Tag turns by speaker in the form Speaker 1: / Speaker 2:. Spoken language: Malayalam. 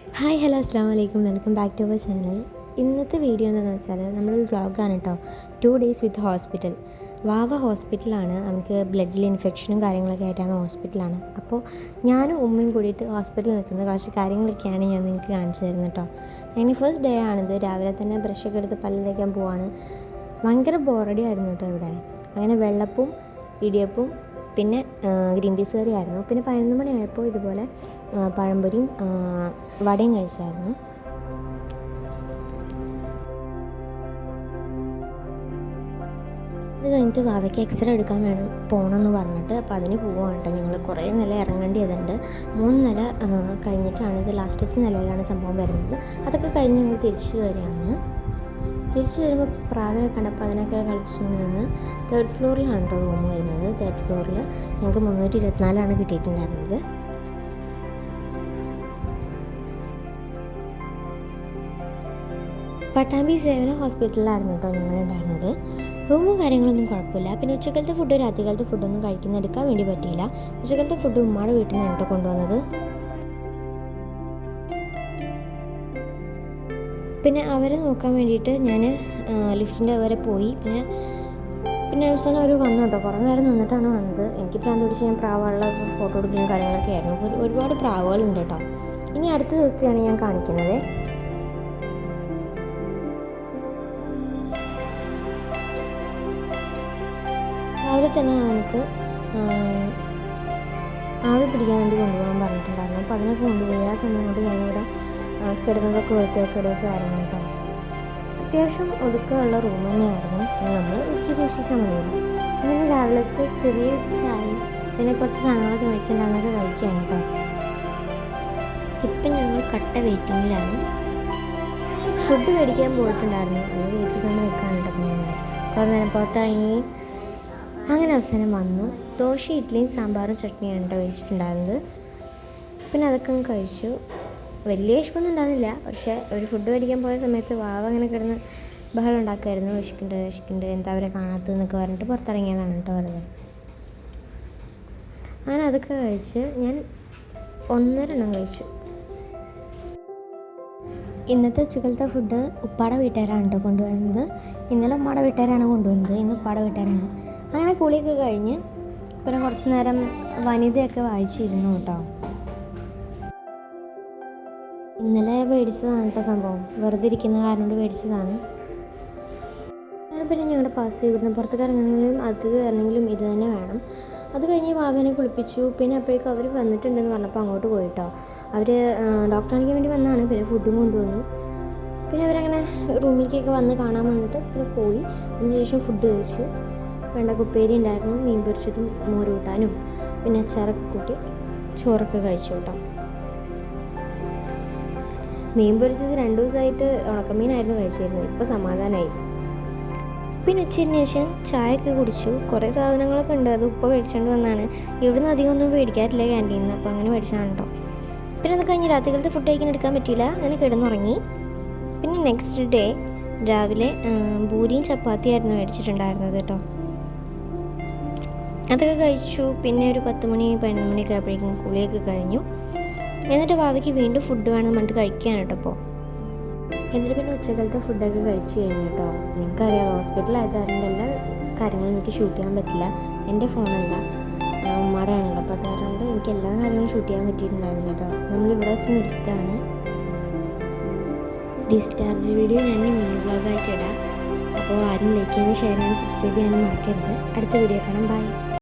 Speaker 1: ഹായ് ഹലോ അസ്സാം വലൈക്കും welcome back to our channel. ഇന്നത്തെ വീഡിയോ എന്താണെന്ന് വെച്ചാൽ നമ്മളൊരു വ്ളോഗാണ് കേട്ടോ. 2 ഡേയ്സ് വിത്ത് ഹോസ്പിറ്റൽ. വാവ ഹോസ്പിറ്റലാണ്. നമുക്ക് ബ്ലഡിൽ ഇൻഫെക്ഷനും കാര്യങ്ങളൊക്കെ ആയിട്ടാണ് ഹോസ്പിറ്റലാണ്. അപ്പോൾ ഞാനും ഉമ്മയും കൂടിയിട്ട് ഹോസ്പിറ്റലിൽ നിൽക്കുന്ന കുറച്ച് കാര്യങ്ങളൊക്കെയാണ് ഞാൻ നിങ്ങൾക്ക് കാണിച്ചു തരുന്നത് കേട്ടോ. അങ്ങനെ ഫസ്റ്റ് ഡേ ആണിത്. രാവിലെ തന്നെ ബ്രഷൊക്കെ എടുത്ത് പല്ല് തേക്കാൻ പോവാണ്. ഭയങ്കര ബോറടി ആയിരുന്നു കേട്ടോ ഇവിടെ. അങ്ങനെ വെള്ളപ്പവും ഇടിയപ്പവും പിന്നെ ഗ്രീൻ പീസ് കറി ആയിരുന്നു. പിന്നെ 11 മണിയായപ്പോൾ ഇതുപോലെ പഴംപൊരിയും വടയും കഴിച്ചായിരുന്നു. അത് കഴിഞ്ഞിട്ട് വാവയ്ക്ക് എക്സ്റേ എടുക്കാൻ പോകണമെന്ന് പറഞ്ഞിട്ട് അപ്പോൾ അതിന് പോവുകയാണ് കേട്ടോ. ഞങ്ങൾ കുറേ നില ഇറങ്ങേണ്ടതുണ്ട്. 3 നില കഴിഞ്ഞിട്ടാണ് ഇത്. ലാസ്റ്റത്തെ നിലയിലാണ് സംഭവം വരുന്നത്. അതൊക്കെ കഴിഞ്ഞ് ഞങ്ങൾ തിരിച്ചു വരികയാണ്. തിരിച്ചു വരുമ്പോൾ പ്രാവിനെ കണ്ടപ്പോൾ അതിനൊക്കെ കളിപ്പിച്ചുകൊണ്ട് നിന്ന് 3rd ഫ്ലോറിലാണ് കേട്ടോ റൂം വരുന്നത്. 3rd ഫ്ലോറിൽ ഞങ്ങൾക്ക് 324 കിട്ടിയിട്ടുണ്ടായിരുന്നത്. പട്ടാമ്പി സേവന ഹോസ്പിറ്റലിലായിരുന്നു കേട്ടോ ഞങ്ങളുണ്ടായിരുന്നത്. റൂമും കാര്യങ്ങളൊന്നും കുഴപ്പമില്ല. പിന്നെ ഉച്ചക്കലത്തെ ഫുഡ് രാത്രികാലത്തെ ഫുഡൊന്നും എടുക്കാൻ വേണ്ടി പറ്റിയില്ല. ഉച്ചക്കലത്തെ ഫുഡ് ഉമ്മയുടെ വീട്ടിൽ നിന്നാണ് കേട്ടോ കൊണ്ടുവന്നത്. പിന്നെ അവരെ നോക്കാൻ വേണ്ടിയിട്ട് ഞാൻ ലിഫ്റ്റിൻ്റെ വരെ പോയി. പിന്നെ അവസാനം അവർ വന്നു കേട്ടോ. കുറേ നേരം നിന്നിട്ടാണ് വന്നത്. എനിക്ക് പ്രാന്ത് പിടിച്ച് ഞാൻ പ്രാവുകളുടെ ഫോട്ടോ എടുക്കലും കാര്യങ്ങളൊക്കെ ആയിരുന്നു. ഒരുപാട് പ്രാവുകളുണ്ട് കേട്ടോ. ഇനി അടുത്ത ദിവസത്തെയാണ് ഞാൻ കാണിക്കുന്നത്. രാവിലെ തന്നെ അവനക്ക് ആവി പിടിക്കാൻ വേണ്ടി കൊണ്ടുപോകാൻ പറഞ്ഞിട്ടുണ്ടായിരുന്നു. അപ്പോൾ അതിനൊക്കെ കൊണ്ടുപോയി. ആ സമയം കൊണ്ട് ഞാനിവിടെ കിടന്നതൊക്കെ വൃത്തിയാക്കിയെടുക്കുകയായിരുന്നു കേട്ടോ. അത്യാവശ്യം ഒതുക്കമുള്ള റൂം തന്നെയായിരുന്നു. നമ്മൾ ഒരിക്കൽ സൂക്ഷിച്ചാൽ മതിയല്ലോ. അങ്ങനെ രാവിലത്തെ ചെറിയൊരു ചായയും പിന്നെ കുറച്ച് സാധനങ്ങളൊക്കെ മേടിച്ചിട്ടുണ്ടാകുന്നതൊക്കെ കഴിക്കുകയാണ് കേട്ടോ. ഇപ്പം ഞങ്ങൾ കട്ട വെയിറ്റിങ്ങിലാണ്. ഫുഡ് മേടിക്കാൻ പോയിട്ടുണ്ടായിരുന്നു. അത് വെയിറ്റ് കൊണ്ട് നിൽക്കാനുണ്ട്. അപ്പം ഞങ്ങൾ കുറേ നേരം പുറത്തിറങ്ങി. അങ്ങനെ അവസാനം വന്നു. ദോശ ഇഡ്ഡലിയും സാമ്പാറും ചട്നിയാണ് കേട്ടോ കഴിച്ചിട്ടുണ്ടായിരുന്നത്. പിന്നെ അതൊക്കെ അങ്ങ് കഴിച്ചു. വലിയ വിശപ്പൊന്നും ഉണ്ടാകുന്നില്ല. പക്ഷേ ഒരു ഫുഡ് മേടിക്കാൻ പോയ സമയത്ത് വാവ അങ്ങനെ കിടന്ന് ബഹളം ഉണ്ടാക്കുമായിരുന്നു. വിശക്കുന്നുണ്ട് എന്താ അവരെ കാണാത്തതെന്നൊക്കെ പറഞ്ഞിട്ട് പുറത്തിറങ്ങിയതാണ് കേട്ടോ വെറുതെ. അങ്ങനെ അതൊക്കെ കഴിച്ച് ഞാൻ 1.5 എണ്ണം കഴിച്ചു. ഇന്നത്തെ ഉച്ചക്കലത്തെ ഫുഡ് ഉപ്പാടെ വീട്ടുകാരാണ് കേട്ടോ കൊണ്ടുവന്നത്. ഇന്നലെ ഉമ്മാടെ വീട്ടുകാരാണ് കൊണ്ടുവന്നത്. ഇന്ന് ഉപ്പാടെ വീട്ടുകാരാണ്. അങ്ങനെ കുളിയൊക്കെ കഴിഞ്ഞ് പിന്നെ കുറച്ച് നേരം വനിതയൊക്കെ വായിച്ചിരുന്നു കേട്ടോ. ഇന്നലെ മേടിച്ചതാണ് കേട്ടോ സംഭവം. വെറുതെ ഇരിക്കുന്ന കാരണം കൊണ്ട് മേടിച്ചതാണ്. പിന്നെ ഞങ്ങളുടെ പാസ് ഇവിടുന്ന് പുറത്തേക്ക് ഇറങ്ങണമെങ്കിലും അത് ഇറങ്ങണമെങ്കിലും ഇത് തന്നെ വേണം. അത് കഴിഞ്ഞ് വാവനെ കുളിപ്പിച്ചു. പിന്നെ അപ്പോഴേക്കും അവർ വന്നിട്ടുണ്ടെന്ന് പറഞ്ഞപ്പോൾ അങ്ങോട്ട് പോയിട്ടോ. അവർ ഡോക്ടർ കാണിക്കാൻ വേണ്ടി വന്നതാണ്. പിന്നെ ഫുഡും കൊണ്ടുവന്നു. പിന്നെ അവരങ്ങനെ റൂമിലേക്കൊക്കെ വന്ന് കാണാൻ വന്നിട്ട് പിന്നെ പോയി. അതിനുശേഷം ഫുഡ് കഴിച്ചു. വെണ്ടക്കുപ്പേരി ഉണ്ടായിരുന്നു, മീൻ പൊരിച്ചതും മോര് കൂട്ടാനും പിന്നെ അച്ചാറൊക്കെ കൂട്ടി ചോറൊക്കെ കഴിച്ചു കേട്ടോ. മീൻ പൊരിച്ചത് 2 ദിവസമായിട്ട് ഉണക്കമീനായിരുന്നു കഴിച്ചിരുന്നത്. ഇപ്പോൾ സമാധാനമായി. പിന്നെ ഉച്ചയ്ക്ക് ശേഷം ചായയൊക്കെ കുടിച്ചു. കുറേ സാധനങ്ങളൊക്കെ ഉണ്ട്. അത് ഉപ്പ മേടിച്ചുകൊണ്ട് വന്നാണ്. ഇവിടുന്ന് അധികം ഒന്നും മേടിക്കാറില്ല ക്യാൻറ്റീനിൽ നിന്ന്. അപ്പോൾ അങ്ങനെ മേടിച്ചാണ് കേട്ടോ. പിന്നെ അത് കഴിഞ്ഞ് രാത്രികാലത്തെ ഫുഡ് കഴിക്കാൻ എടുക്കാൻ പറ്റിയില്ല. അങ്ങനെ കിടന്നുറങ്ങി. പിന്നെ നെക്സ്റ്റ് ഡേ രാവിലെ പൂരിയും ചപ്പാത്തിയായിരുന്നു മേടിച്ചിട്ടുണ്ടായിരുന്നത് കേട്ടോ. അതൊക്കെ കഴിച്ചു. പിന്നെ ഒരു 10 മണി 11 മണിയൊക്കെ ആയപ്പോഴേക്കും കുളിയൊക്കെ കഴിഞ്ഞു. എന്നിട്ട് വാവയ്ക്ക് വീണ്ടും ഫുഡ് വേണമെന്ന് പറഞ്ഞിട്ട് കഴിക്കുകയാണ് കേട്ടോ. അപ്പോൾ എന്നിട്ട് പിന്നെ ഉച്ചക്കലത്തെ ഫുഡൊക്കെ കഴിച്ച് കഴിഞ്ഞു കേട്ടോ. നിങ്ങൾക്കറിയാം ഹോസ്പിറ്റലായത് കാരണം എല്ലാ കാര്യങ്ങളും എനിക്ക് ഷൂട്ട് ചെയ്യാൻ പറ്റില്ല. എൻ്റെ ഫോണല്ല, ഉമ്മയുടെ ആണല്ലോ. അപ്പോൾ അതുകൊണ്ട് എനിക്ക് എല്ലാ കാര്യങ്ങളും ഷൂട്ട് ചെയ്യാൻ പറ്റിയിട്ടുണ്ടായിരുന്നു കേട്ടോ. നമ്മളിവിടെ വെച്ച് നിർത്തുകയാണ്. ഡിസ്ചാർജ് വീഡിയോ ഞാൻ മിനി വ്ളോഗായിട്ട് ഇടാം. അപ്പോൾ ആരും ലൈക്ക് ചെയ്യാനും ഷെയർ ചെയ്യാനും സബ്സ്ക്രൈബ് ചെയ്യാനും മറക്കരുത്. അടുത്ത വീഡിയോ കാണാം. ബൈ.